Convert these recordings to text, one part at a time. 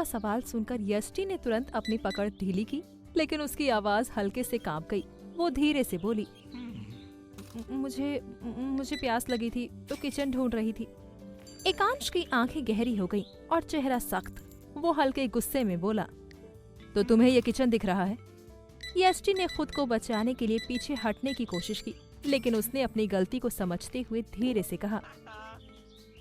का सवाल सुनकर यष्टि ने तुरंत अपनी पकड़ ढीली की, लेकिन उसकी आवाज हल्के से कांप गई। वो धीरे से बोली, मुझे मुझे प्यास लगी थी तो किचन ढूंढ रही थी। एकांश की आंखें गहरी हो गईं और चेहरा सख्त। वो हल्के गुस्से में बोला, तो तुम्हें ये किचन दिख रहा है? यष्टि ने खुद को बचाने के लिए पीछे हटने की कोशिश की, लेकिन उसने अपनी गलती को समझते हुए धीरे से कहा,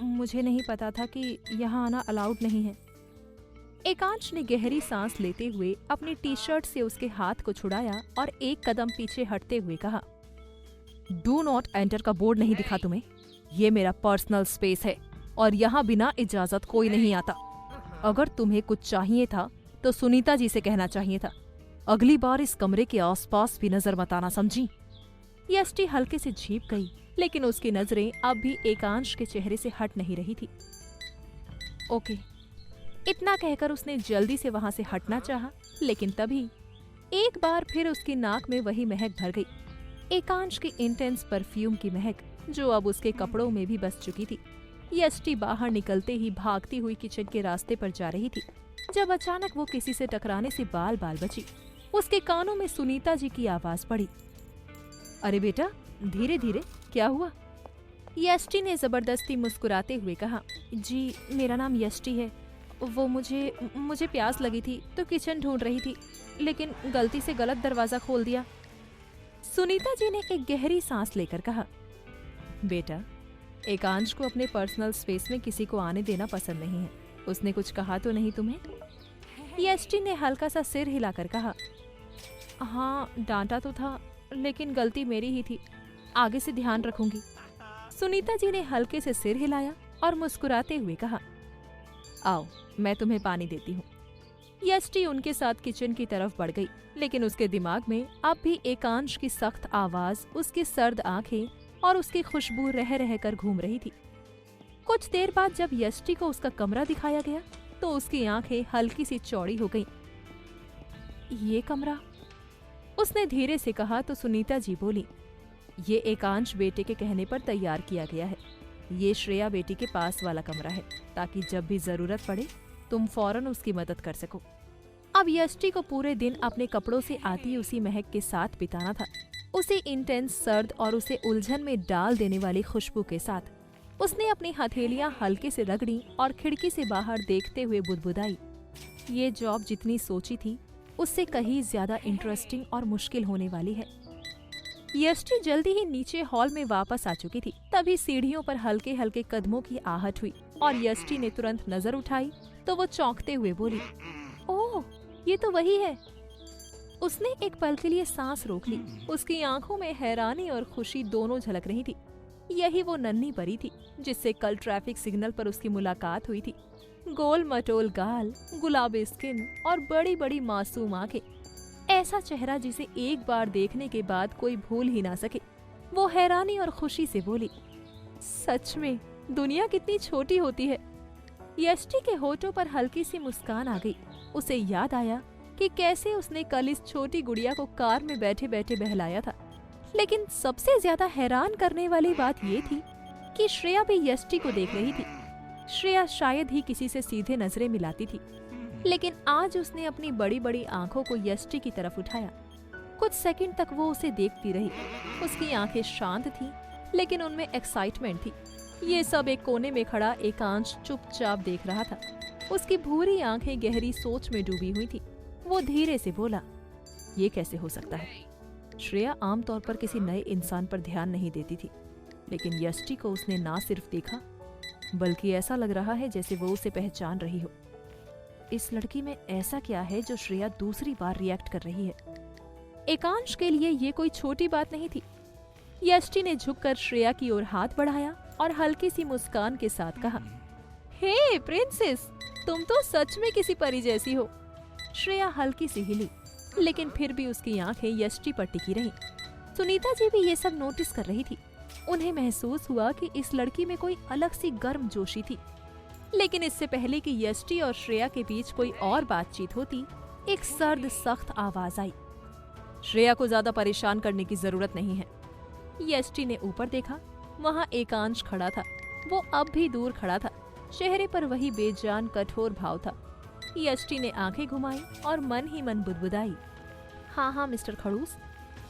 मुझे नहीं पता था कि यहाँ आना अलाउड नहीं है। एकांश ने गहरी सांस लेते हुए अपनी टी शर्ट से उसके हाथ को छुड़ाया और एक कदम पीछे हटते हुए कहा, डू नॉट एंटर का बोर्ड नहीं दिखा तुम्हें? ये मेरा पर्सनल स्पेस है और यहाँ बिना इजाजत कोई नहीं आता। अगर तुम्हें कुछ चाहिए था तो सुनीता जी से कहना चाहिए था। अगली बार इस कमरे के आसपास भी नजर मत आना, समझी? यष्टि हल्के से झीप गई, लेकिन उसकी नजरें अब भी एकांश के चेहरे से हट नहीं रही थी। ओके, इतना कहकर उसने जल्दी से वहां से हटना चाहा, लेकिन तभी एक बार फिर उसकी नाक में वही महक भर गई, एकांश की इंटेंस परफ्यूम की महक, जो अब उसके कपड़ों में भी बस चुकी थी। यष्टि बाहर निकलते ही भागती हुई किचन के रास्ते पर जा रही थी, जब अचानक वो किसी से टकराने से बाल बाल बची। उसके कानों में सुनीता जी की आवाज पड़ी, अरे बेटा धीरे धीरे, क्या हुआ? यष्टि ने जबरदस्ती मुस्कुराते हुए कहा, जी मेरा नाम यष्टि है। वो मुझे प्यास लगी थी तो किचन ढूंढ रही थी, लेकिन गलती से गलत दरवाजा खोल दिया। सुनीता जी ने एक गहरी सांस लेकर कहा, बेटा एकांश को अपने पर्सनल स्पेस में किसी को आने देना पसंद नहीं है। उसने कुछ कहा तो नहीं तुम्हें? यष्टि ने हल्का सा सिर हिलाकर कहा, हाँ डांटा तो था, लेकिन गलती मेरी ही थी, आगे से ध्यान रखूंगी। सुनीता जी ने हल्के से सिर हिलाया और मुस्कुराते हुए कहा, आओ मैं तुम्हें पानी देती हूँ। यष्टि उनके साथ किचन की तरफ बढ़ गई, लेकिन उसके दिमाग में अब भी एकांश की सख्त आवाज, उसकी सर्द आंखें और उसकी खुशबू रह रह कर घूम रही थी। कुछ देर बाद जब यष्टि को उसका कमरा दिखाया गया तो उसकी आंखें हल्की सी चौड़ी हो गईं। ये कमरा? उसने धीरे से कहा तो सुनीता जी बोली, ये एकांश बेटे के कहने पर तैयार किया गया है। ये श्रेया बेटी के पास वाला कमरा है, ताकि जब भी जरूरत पड़े तुम फौरन उसकी मदद कर सको। अब यष्टि को पूरे दिन अपने कपड़ों से आती उसी महक के साथ बिताना था, उसे इंटेंस सर्द और उसे उलझन में डाल देने वाली खुशबू के साथ। उसने अपनी हथेलियां हल्के से रगड़ी और खिड़की से बाहर देखते हुए बुदबुदाई, ये जॉब जितनी सोची थी उससे कहीं ज्यादा इंटरेस्टिंग और मुश्किल होने वाली है। यष्टि जल्दी ही नीचे हॉल में वापस आ चुकी थी। तभी सीढ़ियों पर हल्के हल्के कदमों की आहट हुई और यष्टि ने तुरंत नजर उठाई तो वो चौंकते हुए बोली, ओह ये तो वही है। उसने एक पल के लिए सांस रोक ली। उसकी आंखों में हैरानी और खुशी दोनों झलक रही थी। यही वो नन्ही परी थी जिससे कल ट्रैफिक सिग्नल पर उसकी मुलाकात हुई थी। गोल मटोल गाल, गुलाबी स्किन और बड़ी बड़ी मासूम आंखें, ऐसा चेहरा जिसे एक बार देखने के बाद कोई भूल ही ना सके। वो हैरानी और खुशी से बोली, सच में दुनिया कितनी छोटी होती है। यष्टि के होठों पर हल्की सी मुस्कान आ गई। उसे याद आया कि कैसे उसने कल इस छोटी गुड़िया को कार में बैठे बैठे बहलाया था। लेकिन सबसे ज्यादा हैरान करने वाली बात ये थी कि श्रेया भी यष्टि को देख रही थी। श्रेया शायद ही किसी से सीधे नजरें मिलाती थी, लेकिन आज उसने अपनी बड़ी बड़ी आंखों को यष्टि की तरफ उठाया। कुछ सेकंड तक वो उसे देखती रही। उसकी आंखें शांत थीं, लेकिन उनमें एक्साइटमेंट थी। ये सब एक कोने में खड़ा एकांश चुपचाप देख रहा था। उसकी भूरी आंखें गहरी सोच में डूबी हुई थी। वो धीरे से बोला, ये कैसे हो सकता है? श्रेया आमतौर पर किसी नए इंसान पर ध्यान नहीं देती थी, लेकिन यष्टि को उसने ना सिर्फ देखा, बल्कि ऐसा लग रहा है जैसे वो उसे पहचान रही हो। इस लड़की में ऐसा क्या है जो श्रेया दूसरी बार रिएक्ट कर रही है? एकांश के लिए ये कोई छोटी बात नहीं थी। यष्टि ने झुककर श्रेया की ओर हाथ बढ़ाया और हल्की सी मुस्कान के साथ कहा, हे प्रिंसेस, तुम तो सच में किसी परी जैसी हो। श्रेया हल्की सी हिली, लेकिन फिर भी उसकी आंखें यष्टि पर टिकी रहीं। सुनीता जी भी ये सब नोटिस कर रही थी। उन्हें महसूस हुआ कि इस लड़की में कोई अलग सी गर्मजोशी थी। लेकिन इससे पहले कि यष्टि और श्रेया के बीच कोई और बातचीत होती, एक सर्द सख्त आवाज आई, श्रेया को ज्यादा परेशान करने की जरूरत नहीं है। यष्टि ने ऊपर देखा, वहाँ एकांश खड़ा था। वो अब भी दूर खड़ा था, चेहरे पर वही बेजान कठोर भाव था। यष्टि ने आंखें घुमाई और मन ही मन बुदबुदाई, हाँ मिस्टर खड़ूस,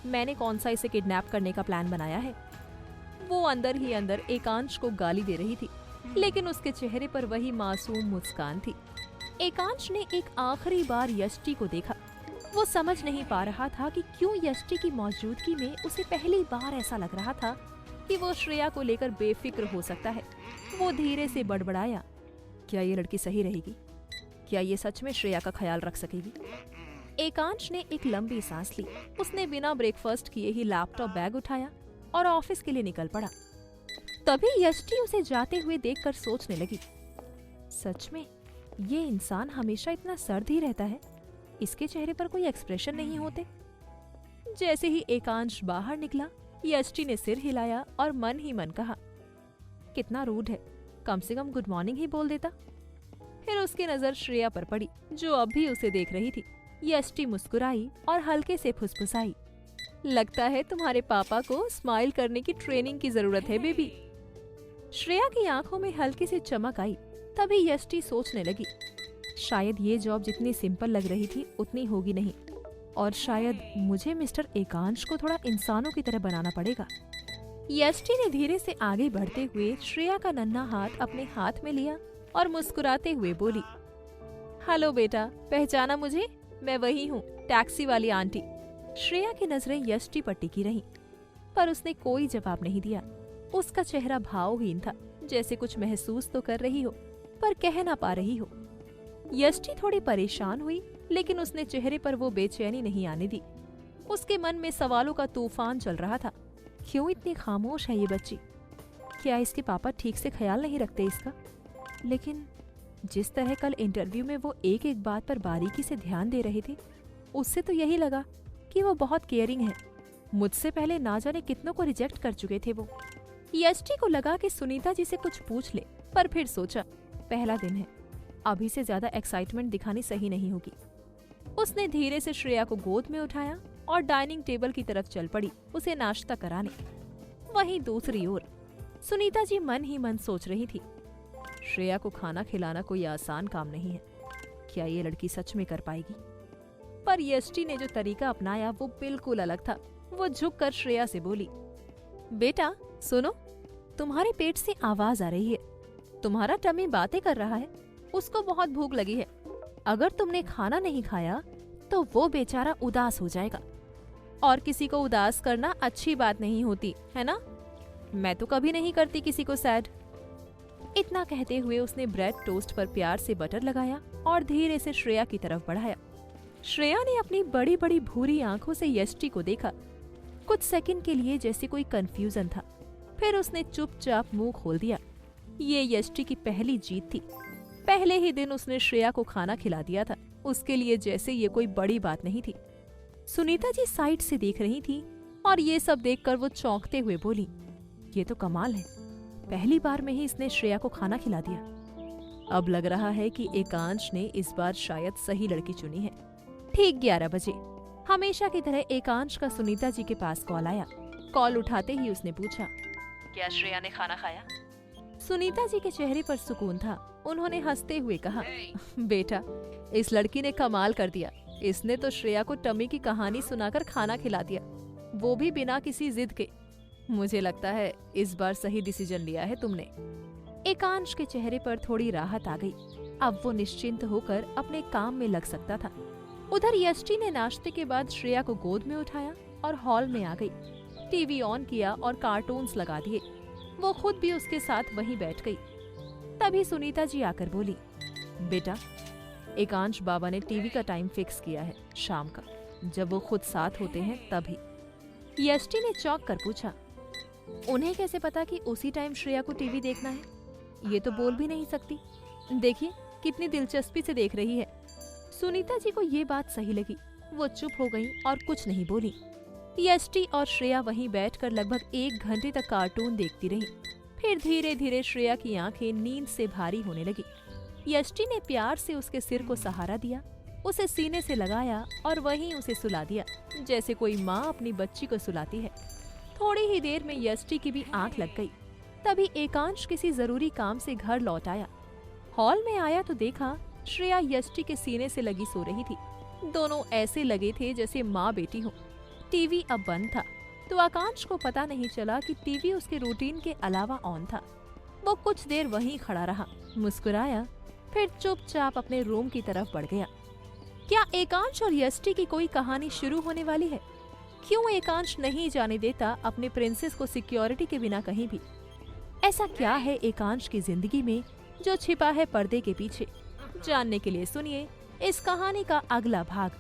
मैंने कौन सा इसे किडनैप करने का प्लान बनाया है। वो अंदर ही अंदर एकांश को गाली दे रही थी, लेकिन उसके चेहरे पर वही मासूम मुस्कान थी। एकांश ने एक आखिरी बार यष्टि को देखा। वो समझ नहीं पा रहा था कि क्यों यष्टि की मौजूदगी में उसे पहली बार ऐसा लग रहा था कि वो श्रेया को लेकर बेफिक्र हो सकता है। वो धीरे से बड़बड़ाया, क्या ये लड़की सही रहेगी? क्या ये सच में श्रेया का ख्याल रख सकेगी? एकांश ने एक लंबी सांस ली। उसने बिना ब्रेकफास्ट किए ही लैपटॉप बैग उठाया और ऑफिस के लिए निकल पड़ा। तभी यष्टि उसे जाते हुए देखकर सोचने लगी, सच में ये इंसान हमेशा इतना सर्द ही रहता है, इसके चेहरे पर कोई एक्सप्रेशन नहीं होते। जैसे ही एकांश बाहर निकला, यष्टि ने सिर हिलाया और मन ही मन कहा, कितना रूड है, कम से कम गुड मॉर्निंग ही बोल देता। फिर उसकी नजर श्रेया पर पड़ी, जो अब भी उसे देख रही थी। यष्टि मुस्कुराई और हल्के से फुसफुसाई, लगता है तुम्हारे पापा को स्माइल करने की ट्रेनिंग की जरूरत है बेबी। श्रेया की आंखों में हल्की सी चमक आई। तभी यष्टि सोचने लगी, शायद ये जॉब जितनी सिंपल लग रही थी उतनी होगी नहीं, और शायद मुझे मिस्टर एकांश को थोड़ा इंसानों की तरह बनाना पड़ेगा। यष्टि ने धीरे से आगे बढ़ते हुए श्रेया का नन्हा हाथ अपने हाथ में लिया और मुस्कुराते हुए बोली, हेलो बेटा, पहचाना मुझे? मैं वही हूँ, टैक्सी वाली आंटी। श्रेया की नजरें यष्टि पर टिकी रहीं, पर उसने कोई जवाब नहीं दिया। उसका चेहरा भावहीन था, जैसे कुछ महसूस तो कर रही हो पर कह ना पा रही हो। यष्टि थोड़ी परेशान हुई, लेकिन उसने चेहरे पर वो बेचैनी नहीं आने दी। उसके मन में सवालों का तूफान चल रहा था। क्यों इतनी खामोश है ये बच्ची? क्या इसके पापा ठीक से ख्याल नहीं रखते इसका? लेकिन जिस तरह कल इंटरव्यू में वो एक एक बात पर बारीकी से ध्यान दे रहे थे, उससे तो यही लगा कि वो बहुत केयरिंग है। मुझसे पहले ना जाने कितनों को रिजेक्ट कर चुके थे वो। यष्टि को लगा कि सुनीता जी से कुछ पूछ ले, पर फिर सोचा, पहला दिन है, अभी से ज्यादा एक्साइटमेंट दिखानी सही नहीं होगी। उसने धीरे से श्रेया को गोद में उठाया और डाइनिंग टेबल की तरफ चल पड़ी उसे नाश्ता कराने। वहीं दूसरी ओर सुनीता जी मन ही मन सोच रही थी, श्रेया को खाना खिलाना कोई आसान काम नहीं है। क्या ये लड़की सच में कर पाएगी? पर यष्टि ने जो तरीका अपनाया वो बिल्कुल अलग था। वो झुककर श्रेया से बोली, बेटा सुनो, तुम्हारे पेट से आवाज आ रही है। तुम्हारा टमी बातें कर रहा है, उसको बहुत भूख लगी है। अगर तुमने खाना नहीं खाया तो वो बेचारा उदास हो जाएगा, और किसी को उदास करना अच्छी बात नहीं होती है ना? मैं तो कभी नहीं करती किसी को सैड। इतना कहते हुए उसने ब्रेड टोस्ट पर प्यार से बटर लगाया और धीरे से श्रेया की तरफ बढ़ाया। श्रेया ने अपनी बड़ी बड़ी भूरी आंखों से यष्टि को देखा। कुछ सेकंड के लिए जैसे कोई कंफ्यूजन था, फिर उसने चुपचाप मुंह खोल दिया। ये यष्टि की पहली जीत थी। पहले ही दिन उसने श्रेया को खाना खिला दिया था, उसके लिए जैसे ये कोई बड़ी बात नहीं थी। सुनीता जी साइड से देख रही थी और ये सब देखकर वो चौंकते हुए बोली, ये तो कमाल है, पहली बार में ही इसने श्रेया को खाना खिला दिया। अब लग रहा है कि एकांश ने इस बार शायद सही लड़की चुनी है। ठीक 11 बजे हमेशा की तरह एकांश का सुनीता जी के पास कॉल आया। कॉल उठाते ही उसने पूछा, क्या श्रेया ने खाना खाया? सुनीता जी के चेहरे पर सुकून था। उन्होंने हंसते हुए कहा, बेटा इस लड़की ने कमाल कर दिया। इसने तो श्रेया को टमी की कहानी सुनाकर खाना खिला दिया, वो भी बिना किसी जिद के। मुझे लगता है इस बार सही डिसीजन लिया है तुमने। एकांश के चेहरे पर थोड़ी राहत आ गई। अब वो निश्चिंत होकर अपने काम में लग सकता था। उधर यष्टि ने नाश्ते के बाद श्रेया को गोद में उठाया और हॉल में आ गई। टीवी ऑन किया और कार्टून्स लगा दिए। वो खुद भी उसके साथ वहीं बैठ गई। तभी सुनीता जी आकर बोली, बेटा एकांश बाबा ने टीवी का टाइम फिक्स किया है शाम का, जब वो खुद साथ होते हैं तभी। यष्टि ने चौंक कर पूछा, उन्हें कैसे पता कि उसी टाइम श्रेया को टीवी देखना है? ये तो बोल भी नहीं सकती। देखिए कितनी दिलचस्पी से देख रही है। सुनीता जी को ये बात सही लगी। वो चुप हो गई और कुछ नहीं बोली। यष्टि और श्रेया वहीं बैठकर लगभग 1 घंटे तक कार्टून देखती रही। फिर धीरे धीरे श्रेया की आंखें नींद से भारी होने लगी। यष्टि ने प्यार से उसके सिर को सहारा दिया, उसे सीने से लगाया और वहीं उसे सुला दिया, जैसे कोई माँ अपनी बच्ची को सुलाती है। थोड़ी ही देर में यष्टि की भी आंख लग गई। तभी एकांश किसी जरूरी काम से घर लौट आया। हॉल में आया तो देखा श्रेया यष्टि के सीने से लगी सो रही थी। दोनों ऐसे लगे थे जैसे माँ बेटी हो। टीवी अब बंद था तो आकांक्ष को पता नहीं चला कि टीवी उसके रूटीन के अलावा ऑन था। वो कुछ देर वहीं खड़ा रहा, मुस्कुराया, फिर चुपचाप अपने रूम की तरफ बढ़ गया। क्या एकांश और यष्टि की कोई कहानी शुरू होने वाली है? क्यों एकांश नहीं जाने देता अपने प्रिंसेस को सिक्योरिटी के बिना कहीं भी? ऐसा क्या है एकांश की जिंदगी में जो छिपा है पर्दे के पीछे? जानने के लिए सुनिए इस कहानी का अगला भाग।